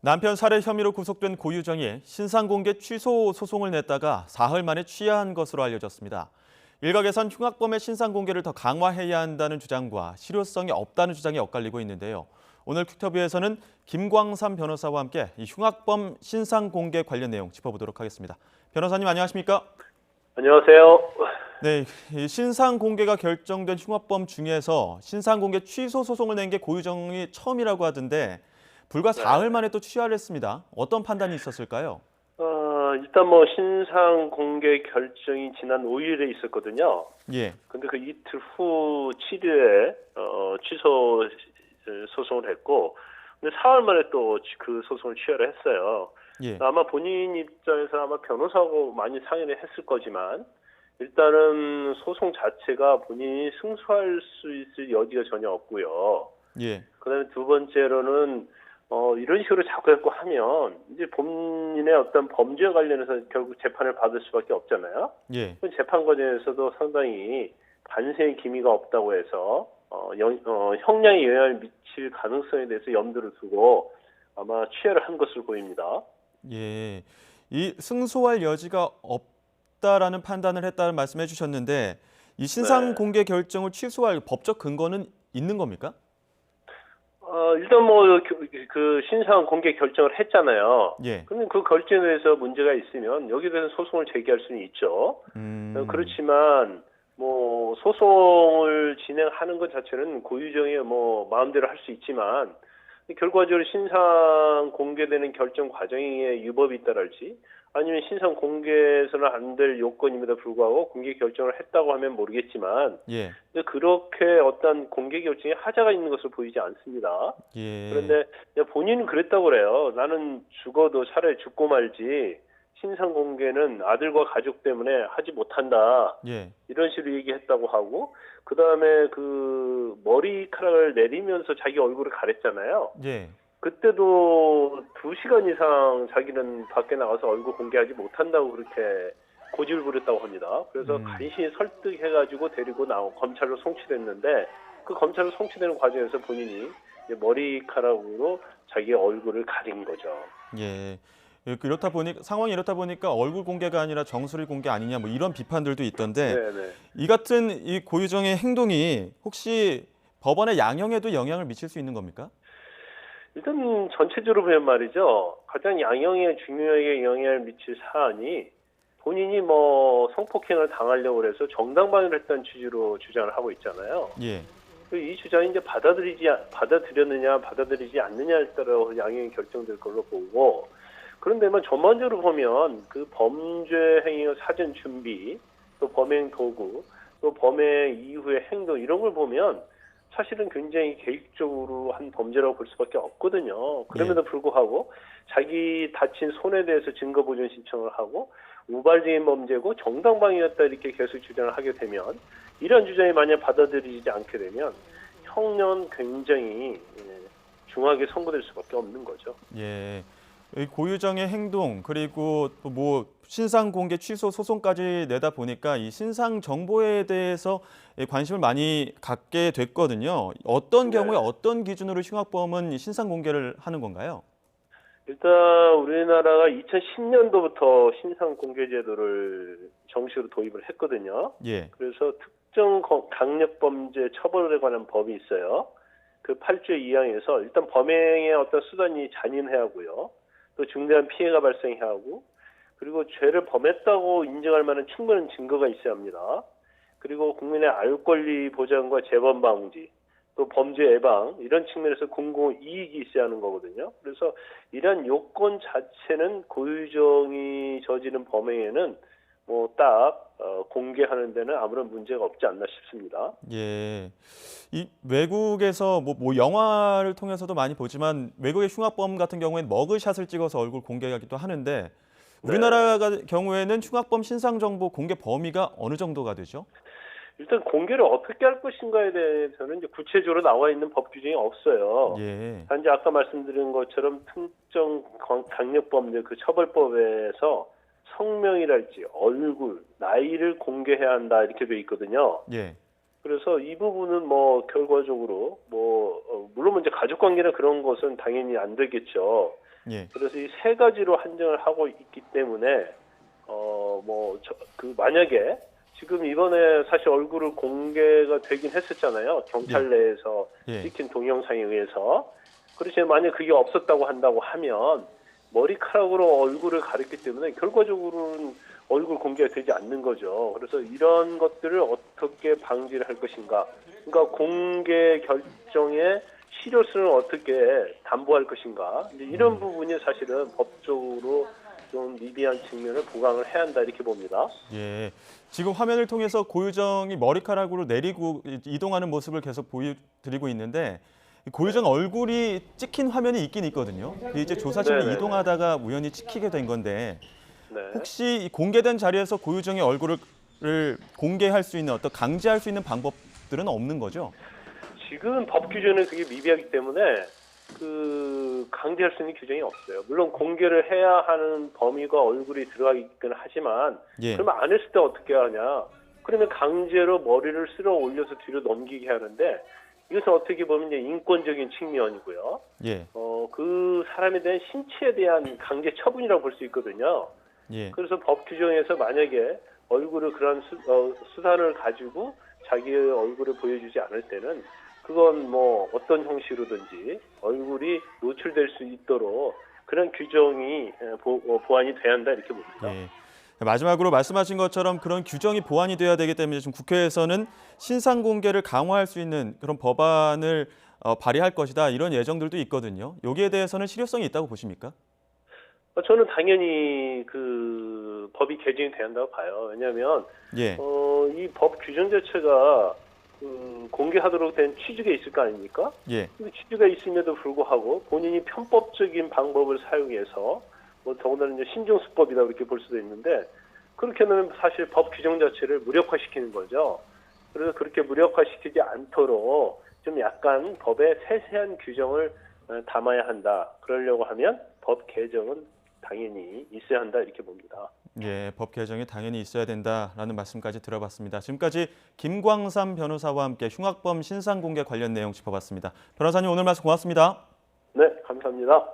남편 살해 혐의로 구속된 고유정이 신상공개 취소 소송을 냈다가 사흘 만에 취하한 것으로 알려졌습니다. 일각에선 흉악범의 신상공개를 더 강화해야 한다는 주장과 실효성이 없다는 주장이 엇갈리고 있는데요. 오늘 퀵터뷰에서는 김광삼 변호사와 함께 이 흉악범 신상공개 관련 내용 짚어보도록 하겠습니다. 변호사님 안녕하십니까? 안녕하세요. 네, 이 신상공개가 결정된 흉악범 중에서 신상공개 취소 소송을 낸 게 고유정이 처음이라고 하던데 불과 네. 사흘 만에 또 취하를 했습니다. 어떤 판단이 있었을까요? 일단 뭐 신상 공개 결정이 지난 5일에 있었거든요. 예, 근데 그 이틀 후 7일에 취소 소송을 했고, 근데 사흘 만에 또 그 소송을 취하를 했어요. 예, 아마 본인 입장에서 아마 변호사하고 많이 상의를 했을 거지만, 일단은 소송 자체가 본인이 승소할 수 있을 여지가 전혀 없고요. 예, 그다음에 두 번째로는 이런 식으로 자꾸 하면 이제 본인의 어떤 범죄와 관련해서 결국 재판을 받을 수밖에 없잖아요. 예, 그 재판 과정에서도 상당히 반성의 기미가 없다고 해서 형량에 영향을 미칠 가능성에 대해서 염두를 두고 아마 취하를 한 것으로 보입니다. 예. 이 승소할 여지가 없다라는 판단을 했다는 말씀해 주셨는데 이 신상 네. 공개 결정을 취소할 법적 근거는 있는 겁니까? 일단 뭐 그 신상 공개 결정을 했잖아요. 예, 그러면 그 결정에 대해서 문제가 있으면 여기에 대해서 소송을 제기할 수는 있죠. 음, 그렇지만 뭐 소송을 진행하는 것 자체는 고유정의 뭐 마음대로 할 수 있지만 결과적으로 신상 공개되는 결정 과정에 유법이 있다랄지 아니면 신상 공개해서는 안 될 요건임에도 불구하고 공개 결정을 했다고 하면 모르겠지만 예, 근데 그렇게 어떤 공개 결정에 하자가 있는 것으로 보이지 않습니다. 예, 그런데 본인은 그랬다고 그래요. 나는 죽어도 차라리 죽고 말지 신상 공개는 아들과 가족 때문에 하지 못한다. 예, 이런 식으로 얘기했다고 하고 그다음에 그 머리카락을 내리면서 자기 얼굴을 가렸잖아요. 예, 그때도 2시간 이상 자기는 밖에 나가서 얼굴 공개하지 못한다고 그렇게 고집을 부렸다고 합니다. 그래서 음, 간신히 설득해가지고 데리고 검찰로 송치됐는데 그 검찰로 송치되는 과정에서 본인이 이제 머리카락으로 자기 얼굴을 가린 거죠. 예. 이렇다 보니 상황이 이렇다 보니까 얼굴 공개가 아니라 정수리 공개 아니냐 뭐 이런 비판들도 있던데 네네. 이 같은 이 고유정의 행동이 혹시 법원의 양형에도 영향을 미칠 수 있는 겁니까? 일단 전체적으로 보면 말이죠. 가장 양형에 중요하게 영향을 미칠 사안이 본인이 뭐 성폭행을 당하려고 해서 정당방위를 했다는 취지로 주장을 하고 있잖아요. 예, 이 주장이 이제 받아들였느냐 받아들이지 않느냐에 따라 양형이 결정될 걸로 보고 그런데만 전반적으로 보면 그 범죄 행위의 사전 준비 또 범행 도구 또 범행 이후의 행동 이런 걸 보면 사실은 굉장히 계획적으로 한 범죄라고 볼 수밖에 없거든요. 예. 그럼에도 불구하고 자기 다친 손에 대해서 증거 보존 신청을 하고 우발적인 범죄고 정당방위였다 이렇게 계속 주장을 하게 되면 이런 주장이 만약 받아들이지 않게 되면 형량은 굉장히 중하게 선고될 수밖에 없는 거죠. 예. 이 고유정의 행동 그리고 또 뭐 신상 공개 취소 소송까지 내다 보니까 이 신상 정보에 대해서 관심을 많이 갖게 됐거든요. 어떤 경우에 네. 어떤 기준으로 흉악범은 신상 공개를 하는 건가요? 일단 우리나라가 2010년도부터 신상 공개 제도를 정식으로 도입을 했거든요. 예. 그래서 특정 강력범죄 처벌에 관한 법이 있어요. 그 8조 2항에서 일단 범행의 어떤 수단이 잔인해야 하고요. 또 중대한 피해가 발생해야 하고 그리고 죄를 범했다고 인정할 만한 충분한 증거가 있어야 합니다. 그리고 국민의 알 권리 보장과 재범 방지 또 범죄 예방 이런 측면에서 공공 이익이 있어야 하는 거거든요. 그래서 이러한 요건 자체는 고유정이 저지른 범행에는 뭐 딱 공개하는 데는 아무런 문제가 없지 않나 싶습니다. 예. 이 외국에서 뭐 영화를 통해서도 많이 보지만 외국의 흉악범 같은 경우에는 머그샷을 찍어서 얼굴 공개하기도 하는데 네. 우리나라 경우에는 흉악범 신상 정보 공개 범위가 어느 정도가 되죠? 일단 공개를 어떻게 할 것인가에 대해서는 이제 구체적으로 나와 있는 법 규정이 없어요. 예. 단지 아까 말씀드린 것처럼 특정 강력범죄 그 처벌법에서 성명이랄지 얼굴, 나이를 공개해야 한다 이렇게 돼 있거든요. 예. 그래서 이 부분은 뭐 결과적으로 물론 이제 가족 관계나 그런 것은 당연히 안 되겠죠. 예. 그래서 이 세 가지로 한정을 하고 있기 때문에 만약에 지금 이번에 사실 얼굴을 공개가 되긴 했었잖아요. 경찰 내에서 예. 찍힌 동영상에 의해서. 그렇지만 만약 그게 없었다고 한다고 하면 머리카락으로 얼굴을 가렸기 때문에 결과적으로는 얼굴 공개가 되지 않는 거죠. 그래서 이런 것들을 어떻게 방지를 할 것인가. 그러니까 공개 결정의 실효성을 어떻게 담보할 것인가. 이제 이런 부분이 사실은 법적으로 좀 미비한 측면을 보강을 해야 한다 이렇게 봅니다. 예. 지금 화면을 통해서 고유정이 머리카락으로 내리고 이동하는 모습을 계속 보여드리고 있는데 고유정 얼굴이 찍힌 화면이 있긴 있거든요. 이제 조사실을 네네네. 이동하다가 우연히 찍히게 된 건데 네. 혹시 이 공개된 자리에서 고유정의 얼굴을 공개할 수 있는 어떤 강제할 수 있는 방법들은 없는 거죠? 지금 법 규정은 그게 미비하기 때문에 강제할 수 있는 규정이 없어요. 물론 공개를 해야 하는 범위가 얼굴이 들어가기는 하지만 예. 그러면 안 했을 때 어떻게 하냐? 그러면 강제로 머리를 쓸어 올려서 뒤로 넘기게 하는데 이것은 어떻게 보면 이제 인권적인 측면이고요. 예. 그 사람에 대한 신체에 대한 강제 처분이라고 볼 수 있거든요. 예. 그래서 법 규정에서 만약에 얼굴을 그런 수단을 가지고 자기의 얼굴을 보여주지 않을 때는 그건 뭐 어떤 형식으로든지 얼굴이 노출될 수 있도록 그런 규정이 보완이 돼야 한다 이렇게 봅니다. 예. 마지막으로 말씀하신 것처럼 그런 규정이 보완이 돼야 되기 때문에 지금 국회에서는 신상 공개를 강화할 수 있는 그런 법안을 발의할 것이다 이런 예정들도 있거든요. 여기에 대해서는 실효성이 있다고 보십니까? 저는 당연히 그 법이 개정이 돼야 한다고 봐요. 왜냐하면 예. 이 법 규정 자체가 공개하도록 된 취지가 있을 거 아닙니까? 예. 그 취지가 있음에도 불구하고 본인이 편법적인 방법을 사용해서 더군다나 이제 신종수법이다 이렇게 볼 수도 있는데 그렇게 하면 사실 법 규정 자체를 무력화시키는 거죠. 그래서 그렇게 무력화시키지 않도록 좀 약간 법에 세세한 규정을 담아야 한다. 그러려고 하면 법 개정은 당연히 있어야 한다 이렇게 봅니다. 예, 법 개정이 당연히 있어야 된다라는 말씀까지 들어봤습니다. 지금까지 김광삼 변호사와 함께 흉악범 신상 공개 관련 내용 짚어봤습니다. 변호사님 오늘 말씀 고맙습니다. 네, 감사합니다.